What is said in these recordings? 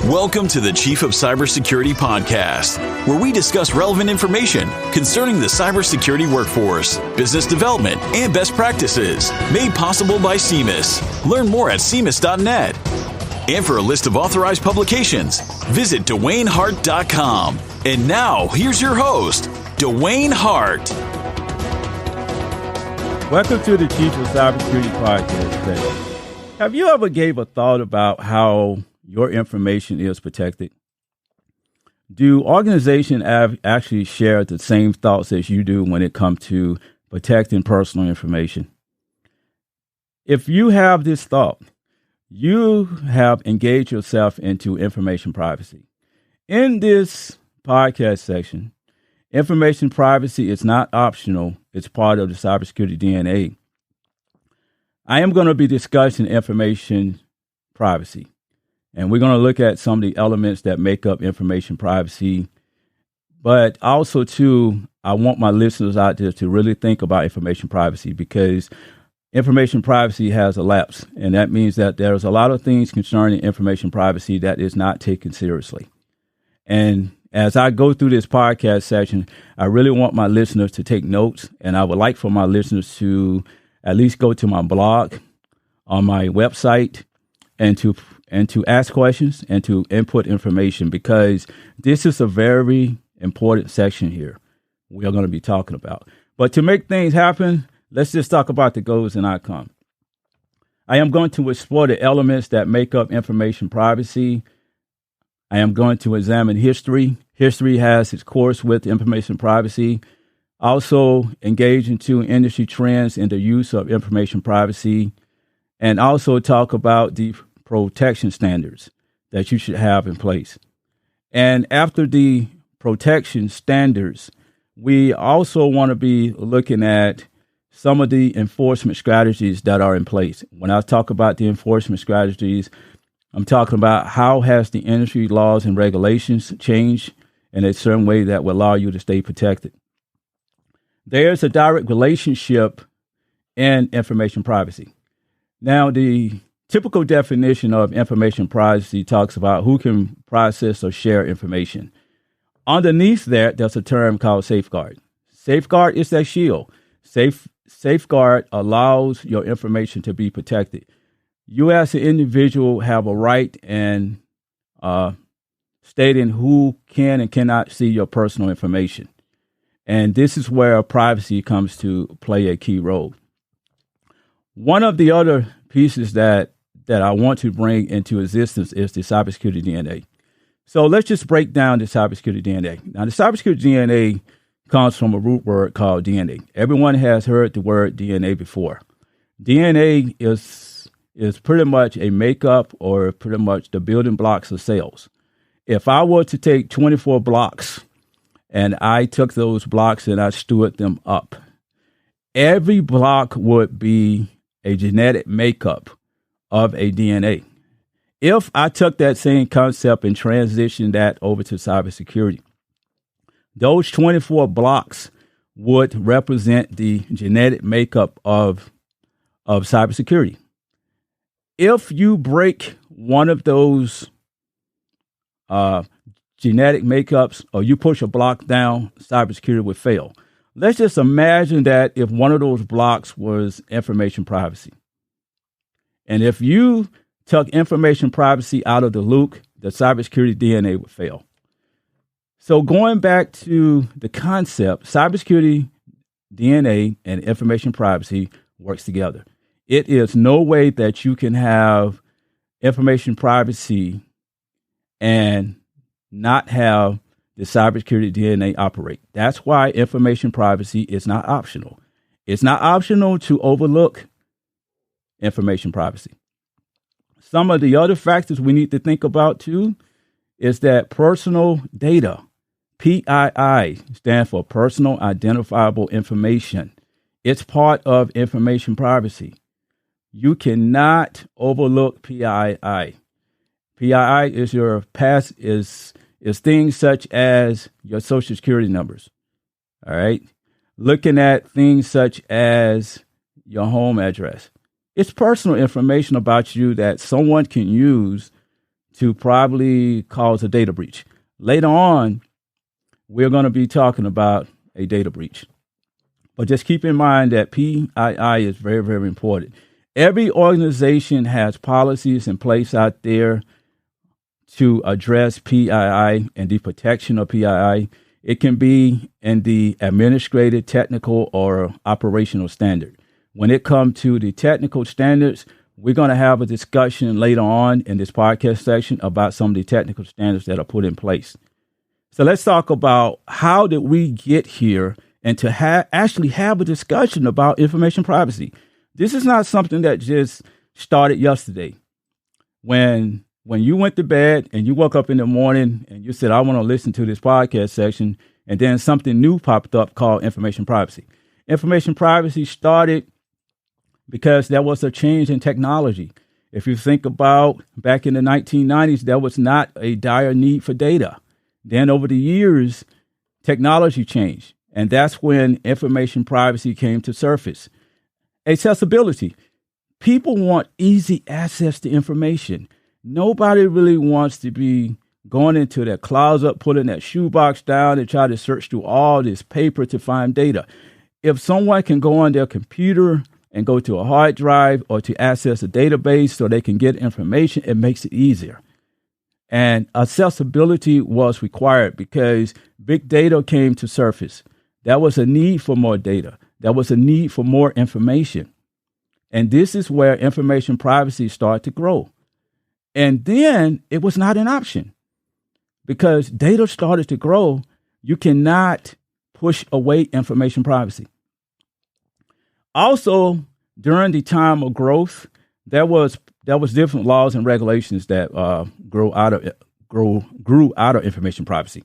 Welcome to the Chief of Cybersecurity podcast, where we discuss relevant information concerning the cybersecurity workforce, business development, and best practices, made possible by CMIS. Learn more at cmis.net. And for a list of authorized publications, visit DewayneHart.com. And now, here's your host, Dewayne Hart. Welcome to the Chief of Cybersecurity podcast today. Have you ever gave a thought about how your information is protected? Do organizations actually share the same thoughts as you do when it comes to protecting personal information? If you have this thought, you have engaged yourself into information privacy. In this podcast section, information privacy is not optional. It's part of the cybersecurity DNA. I am going to be discussing information privacy. And we're going to look at some of the elements that make up information privacy. But also, too, I want my listeners out there to really think about information privacy, because information privacy has a lapse. And that means that there's a lot of things concerning information privacy that is not taken seriously. And as I go through this podcast section, I really want my listeners to take notes. And I would like for my listeners to at least go to my blog on my website and to ask questions and to input information, because this is a very important section here we are going to be talking about. But to make things happen, let's just talk about the goals and outcome. I am going to explore the elements that make up information privacy. I am going to examine history. History has its course with information privacy. Also engage into industry trends in the use of information privacy, and also talk about the protection standards that you should have in place. And after the protection standards, we also want to be looking at some of the enforcement strategies that are in place. When I talk about the enforcement strategies, I'm talking about how has the industry laws and regulations changed in a certain way that will allow you to stay protected. There's a direct relationship in information privacy. Now, the typical definition of information privacy talks about who can process or share information. Underneath that, there's a term called safeguard. Safeguard is that shield. Safeguard allows your information to be protected. You as an individual have a right in stating who can and cannot see your personal information. And this is where privacy comes to play a key role. One of the other pieces that I want to bring into existence is the cybersecurity DNA. So let's just break down the cybersecurity DNA. Now, the cybersecurity DNA comes from a root word called DNA. Everyone has heard the word DNA before. DNA is pretty much a makeup, or pretty much the building blocks of cells. If I were to take 24 blocks and I took those blocks and I stood them up, every block would be a genetic makeup of a DNA. If I took that same concept and transitioned that over to cybersecurity, those 24 blocks would represent the genetic makeup of cybersecurity. If you break one of those genetic makeups, or you push a block down, cybersecurity would fail. Let's just imagine that if one of those blocks was information privacy. And if you took information privacy out of the loop, the cybersecurity DNA would fail. So going back to the concept, cybersecurity DNA and information privacy works together. It is no way that you can have information privacy and not have the cybersecurity DNA operate. That's why information privacy is not optional. It's not optional to overlook information privacy. Some of the other factors we need to think about too is that personal data, PII, stands for personal identifiable information. It's part of information privacy. You cannot overlook PII. PII is your past is things such as your social security numbers. All right. Looking at things such as your home address. It's personal information about you that someone can use to probably cause a data breach. Later on, we're going to be talking about a data breach. But just keep in mind that PII is very, very important. Every organization has policies in place out there to address PII and the protection of PII. It can be in the administrative, technical, or operational standard. When it comes to the technical standards, we're going to have a discussion later on in this podcast section about some of the technical standards that are put in place. So let's talk about how did we get here and to actually have a discussion about information privacy. This is not something that just started yesterday. When you went to bed and you woke up in the morning and you said, I want to listen to this podcast section, and then something new popped up called information privacy. Information privacy started because there was a change in technology. If you think about back in the 1990s, there was not a dire need for data. Then over the years, technology changed, and that's when information privacy came to surface. Accessibility. People want easy access to information. Nobody really wants to be going into their closet, putting that shoebox down and try to search through all this paper to find data. If someone can go on their computer and go to a hard drive or to access a database so they can get information, it makes it easier. And accessibility was required because big data came to surface. There was a need for more data. There was a need for more information. And this is where information privacy started to grow. And then it was not an option because data started to grow. You cannot push away information privacy. Also, during the time of growth, there was different laws and regulations that grew out of information privacy.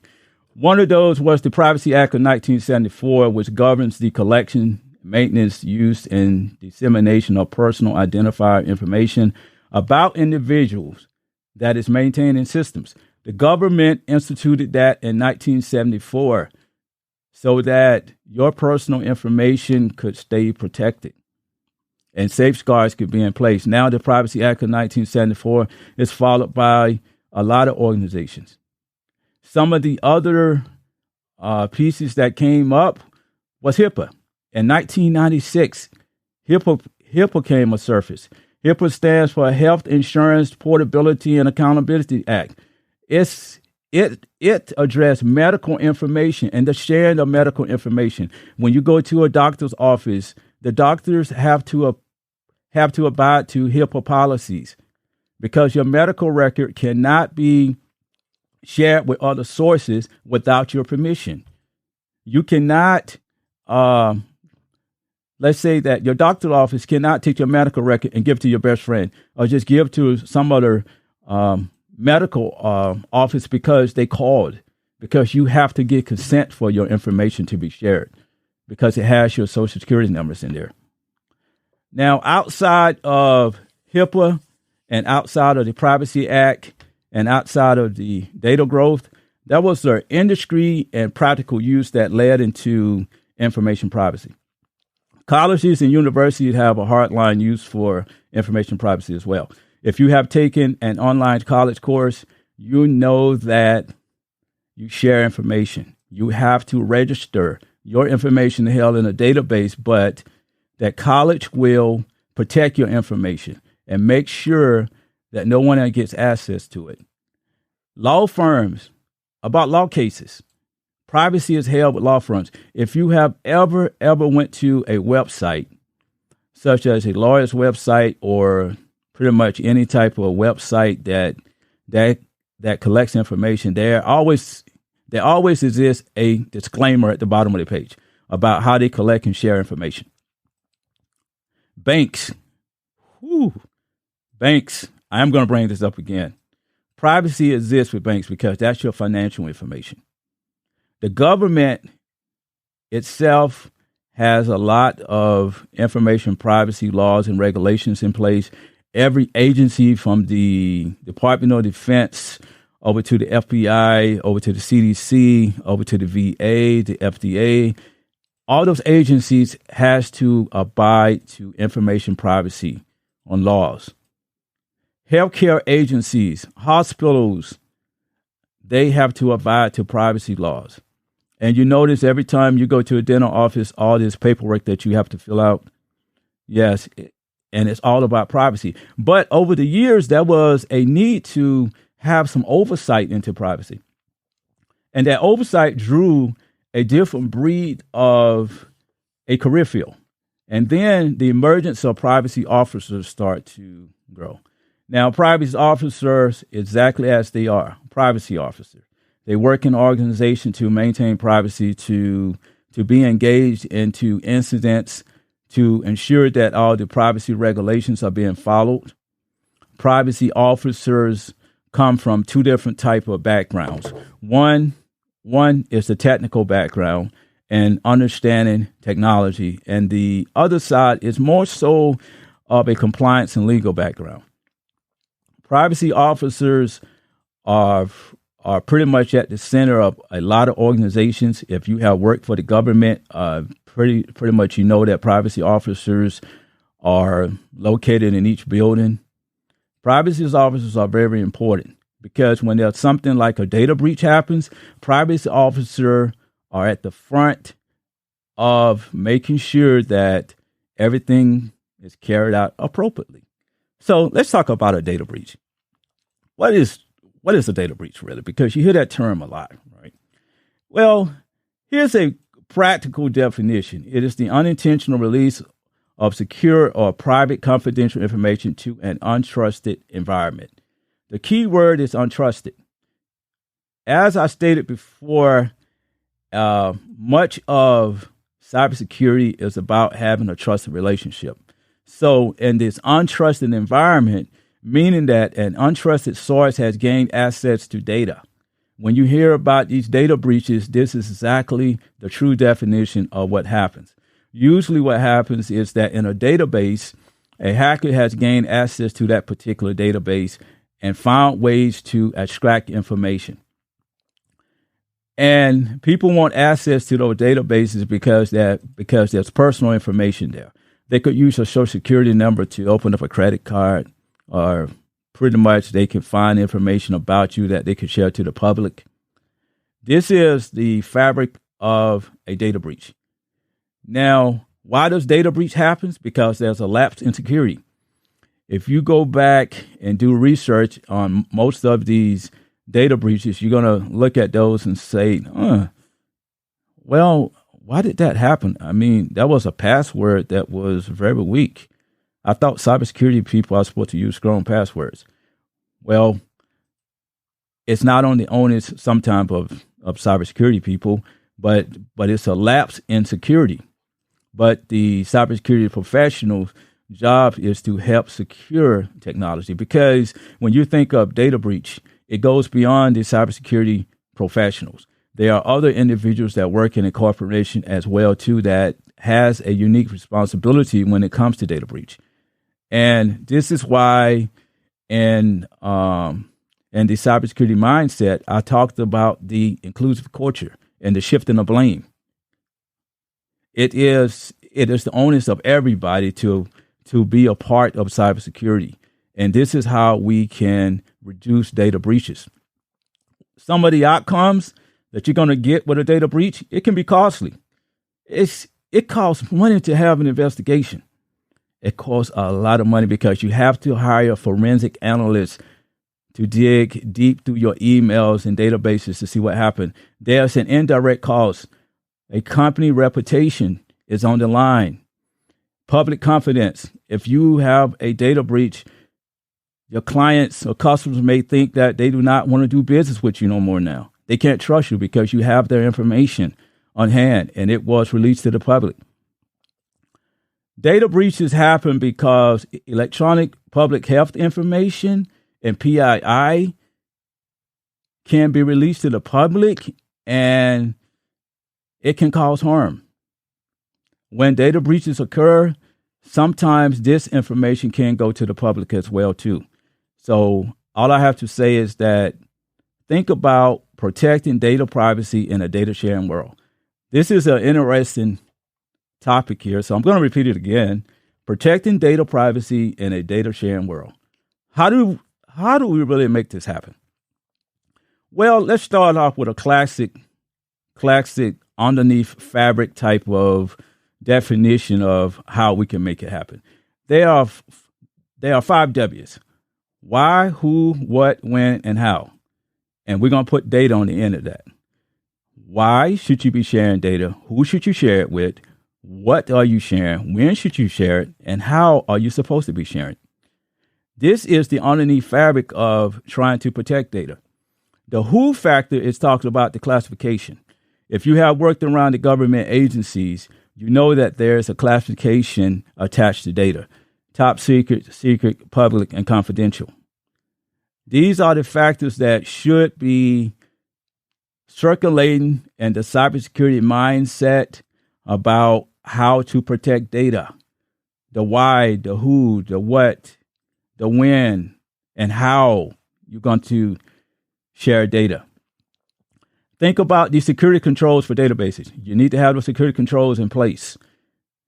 One of those was the Privacy Act of 1974, which governs the collection, maintenance, use, and dissemination of personal identifier information about individuals that is maintained in systems. The government instituted that in 1974 so that your personal information could stay protected and safeguards could be in place. Now the Privacy Act of 1974 is followed by a lot of organizations. Some of the other pieces that came up was HIPAA. In 1996, HIPAA came to surface. HIPAA stands for Health Insurance Portability and Accountability Act. It addressed medical information and the sharing of medical information. When you go to a doctor's office, the doctors have to abide to HIPAA policies because your medical record cannot be shared with other sources without your permission. You cannot, let's say that your doctor's office cannot take your medical record and give to your best friend or just give to some other medical office because they called, because you have to get consent for your information to be shared because it has your social security numbers in there. Now, outside of HIPAA and outside of the Privacy Act and outside of the data growth, that was their industry and practical use that led into information privacy. Colleges and universities have a hardline use for information privacy as well. If you have taken an online college course, you know that you share information. You have to register your information held in a database, but that college will protect your information and make sure that no one gets access to it. Law firms, about law cases, privacy is held with law firms. If you have ever went to a website, such as a lawyer's website or pretty much any type of website that collects information, there always exists a disclaimer at the bottom of the page about how they collect and share information. Banks. Banks. I am going to bring this up again. Privacy exists with banks because that's your financial information. The government itself has a lot of information privacy laws and regulations in place. Every agency from the Department of Defense over to the FBI, over to the CDC, over to the VA, the FDA, all those agencies has to abide to information privacy on laws. healthcare agencies, hospitals, they have to abide to privacy laws. And you notice every time you go to a dental office, all this paperwork that you have to fill out. Yes, and it's all about privacy. But over the years, there was a need to have some oversight into privacy. And that oversight drew a different breed of a career field. And then the emergence of privacy officers start to grow. Now, privacy officers, exactly as they are, privacy officers. They work in organizations to maintain privacy, to be engaged into incidents, to ensure that all the privacy regulations are being followed. Privacy officers come from two different types of backgrounds. One is the technical background and understanding technology, and the other side is more so of a compliance and legal background. Privacy officers are pretty much at the center of a lot of organizations. If you have worked for the government, pretty much you know that privacy officers are located in each building. Privacy officers are very important because when there's something like a data breach happens, privacy officers are at the front of making sure that everything is carried out appropriately. So let's talk about a data breach. What is a data breach really? Because you hear that term a lot, right? Well, here's a practical definition. It is the unintentional release of secure or private confidential information to an untrusted environment. The key word is untrusted. As I stated before, much of cybersecurity is about having a trusted relationship. So in this untrusted environment, meaning that an untrusted source has gained access to data. When you hear about these data breaches, this is exactly the true definition of what happens. Usually what happens is that in a database, a hacker has gained access to that particular database and found ways to extract information. And people want access to those databases because there's personal information there. They could use a social security number to open up a credit card, or pretty much they can find information about you that they can share to the public. This is the fabric of a data breach. Now, why does data breach happen? Because there's a lapse in security. If you go back and do research on most of these data breaches, you're going to look at those and say, well, why did that happen? I mean, that was a password that was very weak. I thought cybersecurity people are supposed to use strong passwords. Well, it's not on the onus sometimes of cybersecurity people, but it's a lapse in security. But the cybersecurity professional's job is to help secure technology, because when you think of data breach, it goes beyond the cybersecurity professionals. There are other individuals that work in a corporation as well too that has a unique responsibility when it comes to data breach. And this is why in the cybersecurity mindset, I talked about the inclusive culture and the shifting of blame. It is the onus of everybody to be a part of cybersecurity. And this is how we can reduce data breaches. Some of the outcomes that you're going to get with a data breach, it can be costly. It costs money to have an investigation. It costs a lot of money because you have to hire forensic analysts to dig deep through your emails and databases to see what happened. There's an indirect cost. A company reputation is on the line. Public confidence. If you have a data breach, your clients or customers may think that they do not want to do business with you no more now. They can't trust you because you have their information on hand and it was released to the public. Data breaches happen because electronic public health information and PII can be released to the public and it can cause harm. When data breaches occur, sometimes this information can go to the public as well too. So all I have to say is that think about protecting data privacy in a data sharing world. This is an interesting topic here, so I'm going to repeat it again. Protecting data privacy in a data sharing world. How do we really make this happen? Well, let's start off with a classic underneath fabric type of definition of how we can make it happen. There are 5 W's: why, who, what, when, and how. And we're going to put data on the end of that. Why should you be sharing data? Who should you share it with? What are you sharing? When should you share it? And how are you supposed to be sharing it? This is the underneath fabric of trying to protect data. The who factor is talking about the classification. If you have worked around the government agencies, you know that there's a classification attached to data: top secret, secret, public, and confidential. These are the factors that should be circulating in the cybersecurity mindset about how to protect data: the why, the who, the what, the when, and how you're going to share data. Think about the security controls for databases. You need to have the security controls in place.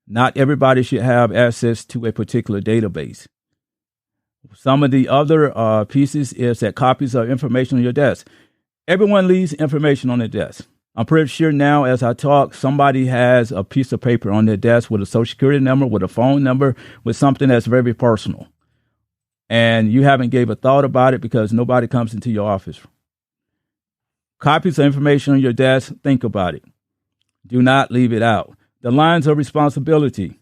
Not everybody should have access to a particular database. Some of the other pieces is that copies of information on your desk. Everyone leaves information on their desk. I'm pretty sure now as I talk, somebody has a piece of paper on their desk with a social security number, with a phone number, with something that's very personal. And you haven't gave a thought about it because nobody comes into your office. Copies of information on your desk, think about it. Do not leave it out. The lines of responsibility.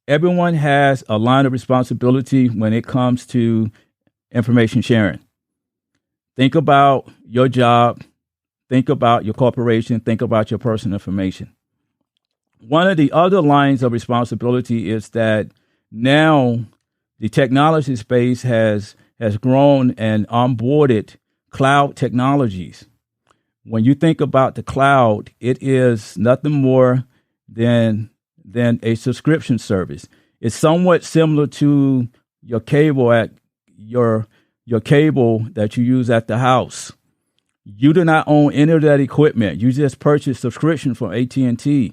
Everyone has a line of responsibility when it comes to information sharing. Think about your job. Think about your corporation. Think about your personal information. One of the other lines of responsibility is that now the technology space has grown and onboarded cloud technologies. When you think about the cloud, it is nothing more than a subscription service. It's somewhat similar to your cable at your cable that you use at the house. You do not own any of that equipment. You just purchase subscription from AT&T.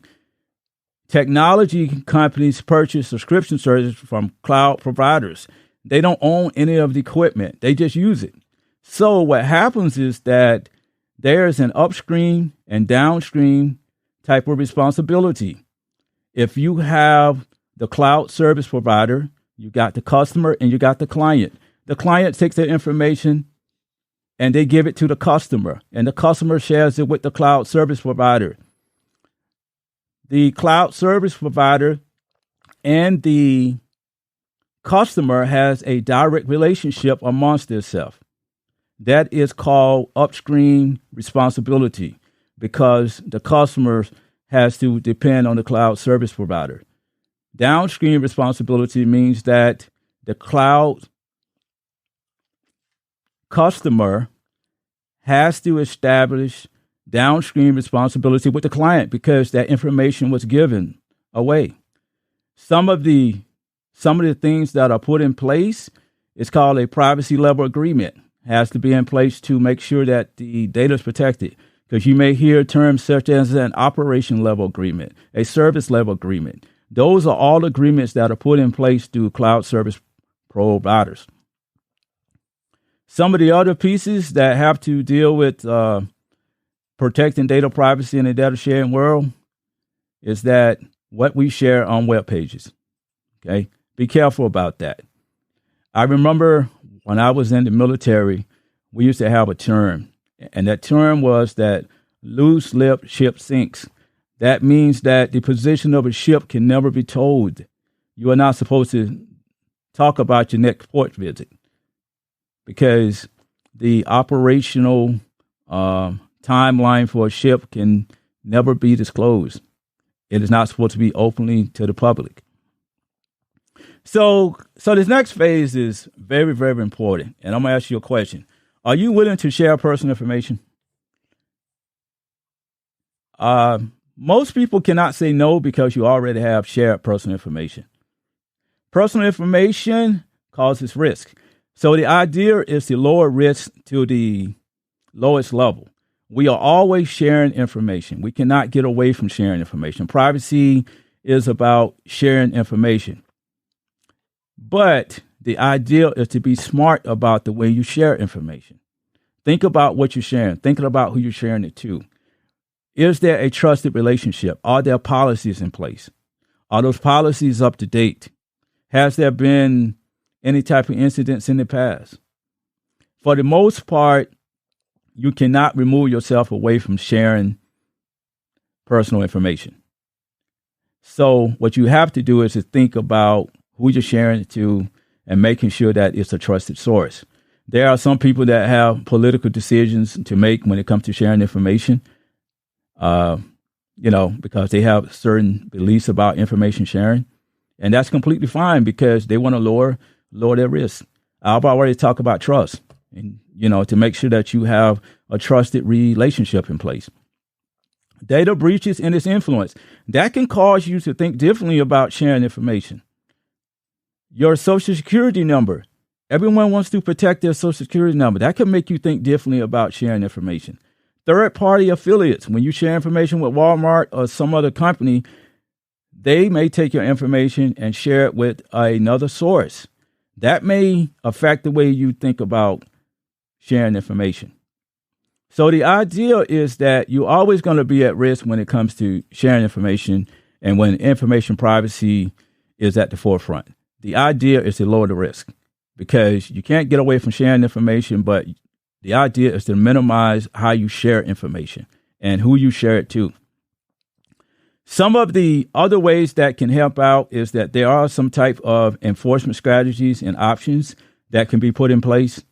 Technology companies purchase subscription services from cloud providers. They don't own any of the equipment. They just use it. So what happens is that there's an upstream and downstream type of responsibility. If you have the cloud service provider, you got the customer and you got the client. The client takes their information and they give it to the customer, and the customer shares it with the cloud service provider. The cloud service provider and the customer has a direct relationship amongst themselves. That is called upstream responsibility because the customer has to depend on the cloud service provider. Downstream responsibility means that the cloud customer has to establish downstream responsibility with the client because that information was given away. Some of the things that are put in place is called a privacy level agreement. Has to be in place to make sure that the data is protected. Because you may hear terms such as an operation level agreement, a service level agreement. Those are all agreements that are put in place through cloud service providers. Some of the other pieces that have to deal with protecting data privacy in the data sharing world is that what we share on web pages. Okay, be careful about that. I remember when I was in the military, we used to have a term, and that term was that loose lip ship sinks. That means that the position of a ship can never be told. You are not supposed to talk about your next port visit because the operational timeline for a ship can never be disclosed. It is not supposed to be openly to the public. So this next phase is very, very important. And I'm going to ask you a question. Are you willing to share personal information? Most people cannot say no because you already have shared personal information. Personal information causes risk. So the idea is to lower risk to the lowest level. We are always sharing information. We cannot get away from sharing information. Privacy is about sharing information. But the idea is to be smart about the way you share information. Think about what you're sharing. Think about who you're sharing it to. Is there a trusted relationship? Are there policies in place? Are those policies up to date? Has there been any type of incidents in the past? For the most part, you cannot remove yourself away from sharing personal information. So what you have to do is to think about who you're sharing it to and making sure that it's a trusted source. There are some people that have political decisions to make when it comes to sharing information, because they have certain beliefs about information sharing. And that's completely fine because they want to lower their risk. I've already talked about trust and, to make sure that you have a trusted relationship in place. Data breaches and its influence. That can cause you to think differently about sharing information. Your social security number. Everyone wants to protect their social security number. That can make you think differently about sharing information. Third-party affiliates. When you share information with Walmart or some other company, they may take your information and share it with another source. That may affect the way you think about sharing information. So the idea is that you're always going to be at risk when it comes to sharing information and when information privacy is at the forefront. The idea is to lower the risk because you can't get away from sharing information, but the idea is to minimize how you share information and who you share it to. Some of the other ways that can help out is that there are some type of enforcement strategies and options that can be put in place.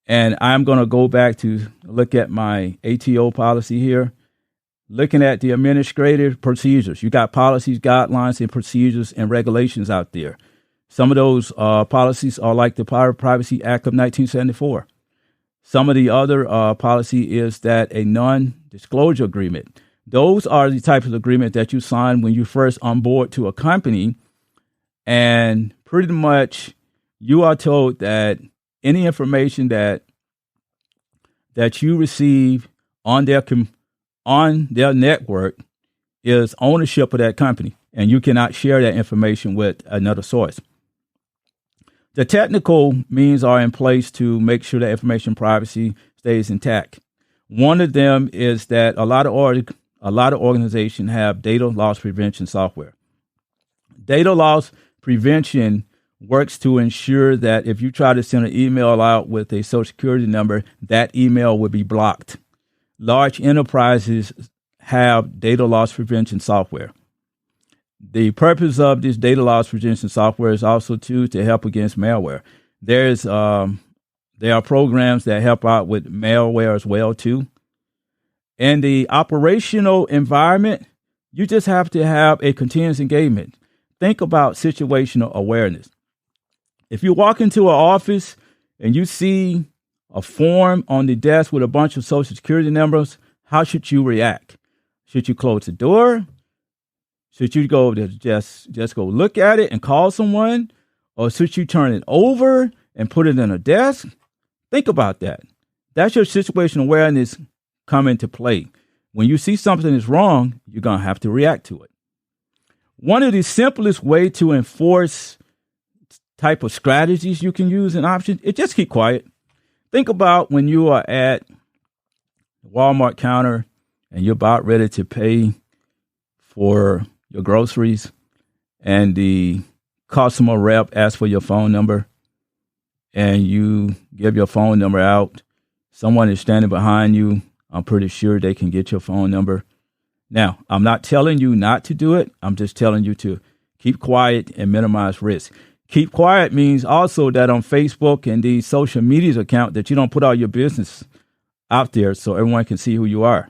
And I'm going to go back to look at my ATO policy here, looking at the administrative procedures. You got policies, guidelines, and procedures and regulations out there. Some of those policies are like the Privacy Act of 1974. Some of the other policy is that a non-disclosure agreement. Those are the types of agreement that you sign when you first onboard to a company. And pretty much you are told that any information that you receive on their network is ownership of that company, and you cannot share that information with another source. The technical means are in place to make sure that information privacy stays intact. One of them is that a lot of organizations have data loss prevention software. Data loss prevention works to ensure that if you try to send an email out with a social security number, that email will be blocked. Large enterprises have data loss prevention software. The purpose of this data loss prevention software is also to help against malware. There are programs that help out with malware as well too. In the operational environment, you just have to have a continuous engagement. Think about situational awareness. If you walk into an office and you see a form on the desk with a bunch of social security numbers, how should you react? Should you close the door? Should you go to just go look at it and call someone? Or should you turn it over and put it in a desk? Think about that. That's your situational awareness come into play. When you see something is wrong, you're going to have to react to it. One of the simplest way to enforce type of strategies you can use and options, it just keep quiet. Think about when you are at the Walmart counter and you're about ready to pay for your groceries and the customer rep asks for your phone number and you give your phone number out. Someone is standing behind you. I'm pretty sure they can get your phone number. Now, I'm not telling you not to do it. I'm just telling you to keep quiet and minimize risk. Keep quiet means also that on Facebook and the social media account that you don't put all your business out there so everyone can see who you are.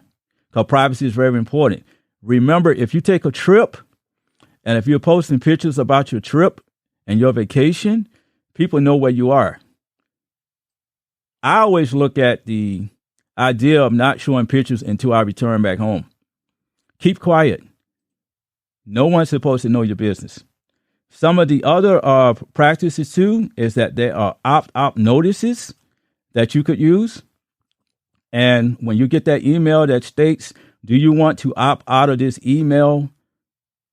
Because privacy is very important. Remember, if you take a trip and if you're posting pictures about your trip and your vacation, people know where you are. I always look at the idea of not showing pictures until I return back home. Keep quiet. No one's supposed to know your business. Some of the other practices too is that there are opt-out notices that you could use. And when you get that email that states, do you want to opt out of this email?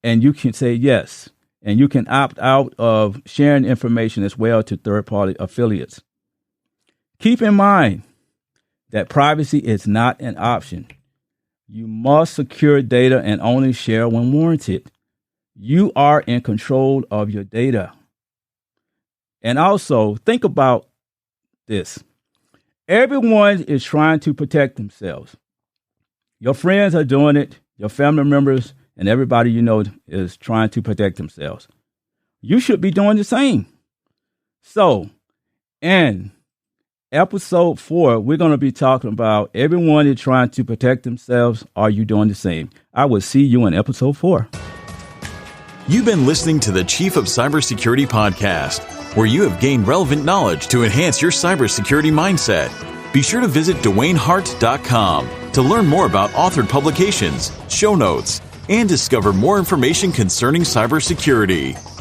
And you can say yes. and you can opt out of sharing information as well to third-party affiliates. Keep in mind that privacy is not an option. You must secure data and only share when warranted. You are in control of your data. And also, think about this. Everyone is trying to protect themselves. Your friends are doing it. Your family members and everybody you know is trying to protect themselves. You should be doing the same. So, in episode 4, we're going to be talking about everyone is trying to protect themselves. Are you doing the same? I will see you in episode 4. You've been listening to the Chief of Cybersecurity podcast, where you have gained relevant knowledge to enhance your cybersecurity mindset. Be sure to visit DewayneHart.com to learn more about authored publications, show notes, and discover more information concerning cybersecurity.